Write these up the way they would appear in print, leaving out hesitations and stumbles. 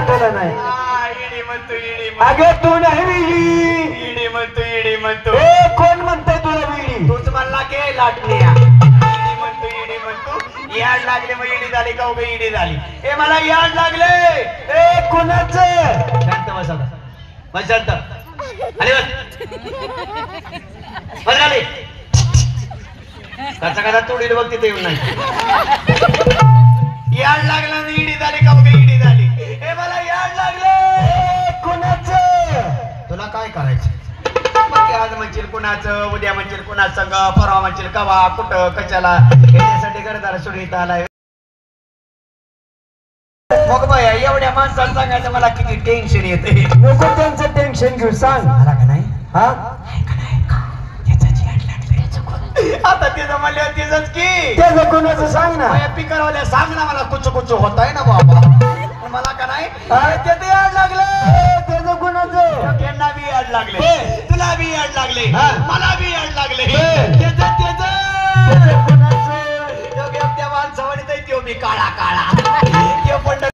तुला नाही इडी म्हणतो अगे तू नाही विडी इडी म्हणतो ए कोण म्हणतंय तुला विडी तूच म्हणला की लाटण्या इडी म्हणतो याड लागले मग इडी झाली का उगा इडी झाली ए मला याड लागले ए कोणाचं शांत बसा बस शांत आले बस आले कसा कसा तोडील बघ तिथे येऊन नाही याड लागला आणि इडी झाली का उगा इडी झाली ए मला याड लागले कोणाचं तुला काय करायचं मग आज म्हणशील कुणाचं उद्या म्हणशील कुणाच संग परवा म्हणशील कवा कुठं कशाला याच्यासाठी गरदार सुनीत आलाय मग बाया एवढ्या माणसाला सांगायचं मला किती टेन्शन येते नको त्यांचं टेन्शन घेऊ सांग मला का नाही हा आता तिचं म्हणले तिचंच की त्याचं कोणाचं सांग ना पिकरवाल्या सांग ना मला कुच कुच होत आहे ना बाबा मला का नाही ते याड लागले त्याचं कोणाचं त्यांना बी याड लागले तुला बी याड लागले मला बी याड लागले त्या माणसावानीच आहे त्यो मी काळा काळा त्यो पण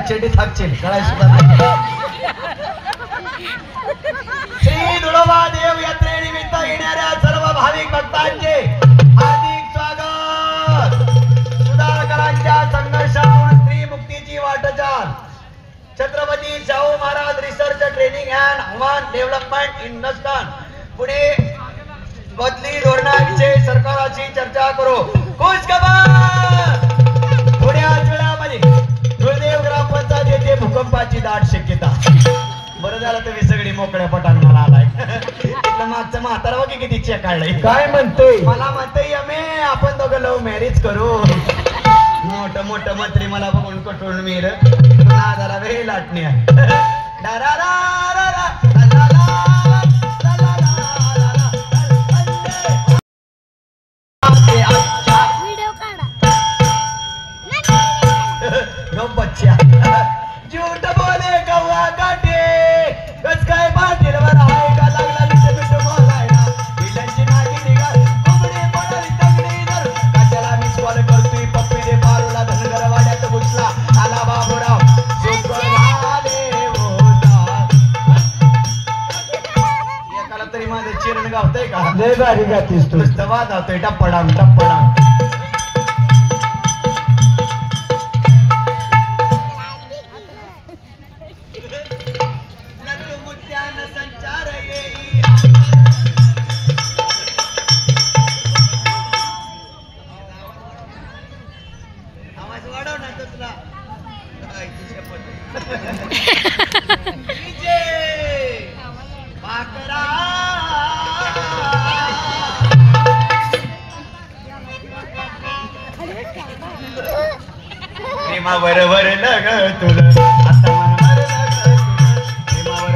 चेडी थाकचेल कळाय सुद्धा श्री धुळोबा देव यात्रेनिमित्त येणाऱ्या सर्व भाविक भक्तांचे हार्दिक स्वागत सुधारकरांच्या संघर्षातून स्त्री मुक्तीची वाटचाल Chhatrapati Shahu Maharaj research training and human development institution Pune बदली धोरणाविषयी सरकाराशी चर्चा करू खुश खबर थोड्याच वेळामध्ये गुरुदेव ग्रामपंचायत येथे भूकंपाची दाट शक्यता बरं झालं तुम्ही सगळी मोकळ्या पटान मला आलाय मागचं म्हातारा बघी किती चेक काढलाय काय म्हणतोय मला म्हणतोय यमे आपण दोघं लव्ह मॅरेज करू मोठ मोठ मंत्री मला बघून कटून मीर तुला जरा वेळ लाटण्या बच्चा झूठ बोले कौवा काटे कस काय पाटील वर आहे का लागला मिठ बोलायला बिलांची नागी निघा कोंबडी पडली तगडी धर कशाला मिस कॉल करतोय पप्पी दे बारूला धनगर वाड्यात घुसला आला बाबूराव झाले एकाला तरी माझं चिरण गावतंय का लय भारी गातीस तू नुसतं वाजवतोय टप्पडाम टप्पडाम प्रेमावर भरलं ग तुला आता मन भरलं प्रेमावर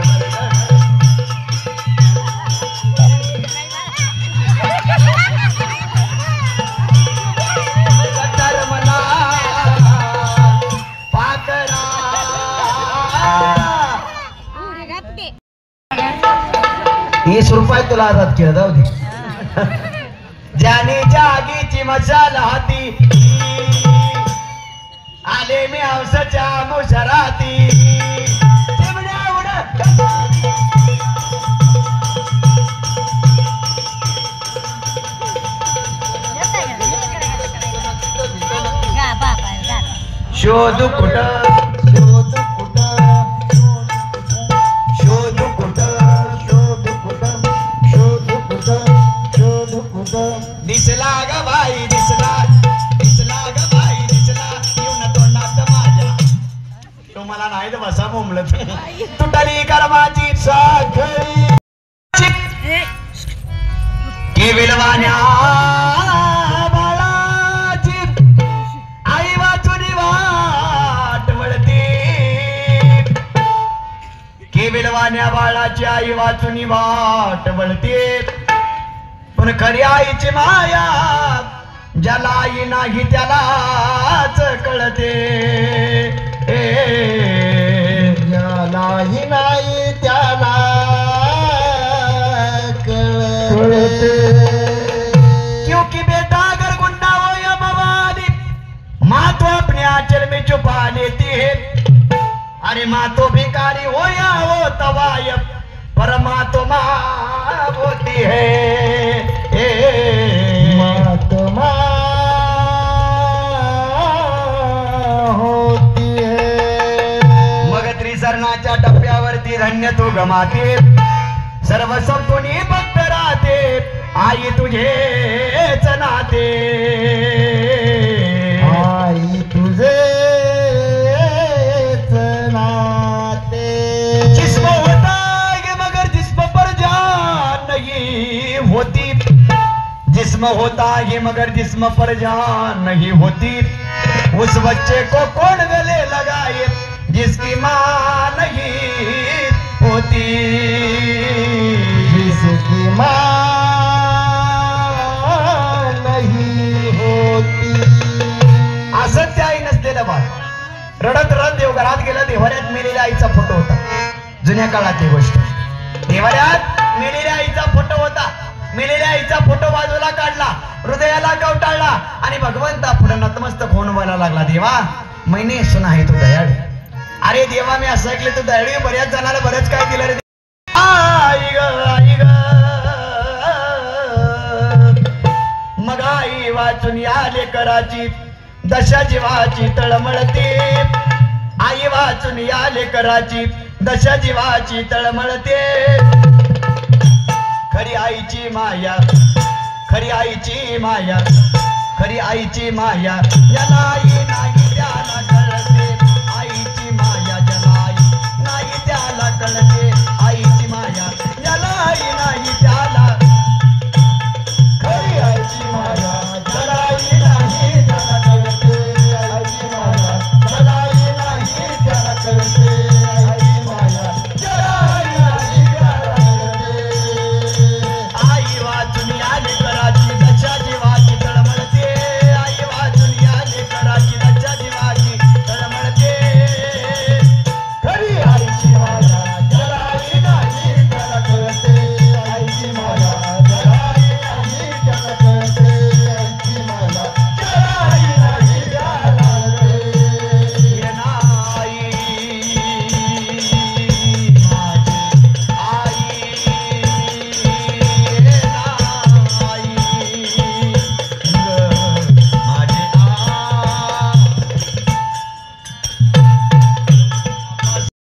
मला पाकरा 20 रुपये तुला आजाद केलं जाऊ दे ज्याने जागीची मशाल हाती आले मी हौसाच्या मुशराती शोध कुठं शोध कुठं शोध कुठं विलवान्या बाळाची आई वाचून वाट वळते की विलवान्या बाळाची आई वाचून वाट वळते पण खरी आईची माया ज्याला आई नाही त्यालाच कळते ज्यालाही नाही त्याला कळते क्योंकि बेटा अगर गुंडा हो या मवाली माँ तो अपने आंचल में छुपा लेती है अरे माँ तो भिखारी हो या हो तवायब पर माँ तो माँ होती है मात माँ होती है मग त्रिसरणाच्या टप्प्यावरती धन्य तू गमाते सर्व संपुनी भक्त राहते आई तुझेच नाते आई तुझे नाते जिस्म होता है मगर जिस्म पर जान नहीं होती जिस्म होता है मगर जिस्म पर जान नहीं होती उस बच्चे को कौन गले लगाए जिसकी माँ नहीं होती जिसकी माँ नहीं होती असं त्या आई नसलेलं बाळ रडत रडत देवघरात गेलं देवाऱ्यात मेलेल्या आईचा फोटो होता जुन्या काळात ही गोष्ट देवाऱ्यात मेलेल्या आईचा फोटो होता मेलेल्या आईचा फोटो बाजूला काढला हृदयाला कवटाळला आणि भगवंता पुढे नतमस्तक होऊन बोलायला लागला देवा मैंने सुना है तू दयाळू अरे देवा मी असं ऐकलं तू दयाळू बऱ्याच जणाला बरंच काय दिलं रे आई ग मग आई वाचून या लेकराची दशा जीवाची तळमळते आई वाचून या लेकराची दशा जीवाची तळमळते खरी आईची माया खरी आईची माया खरी आईची माया याला आई नाही त्याला कळते आईची माया ज्याला आई नाही त्याला कळते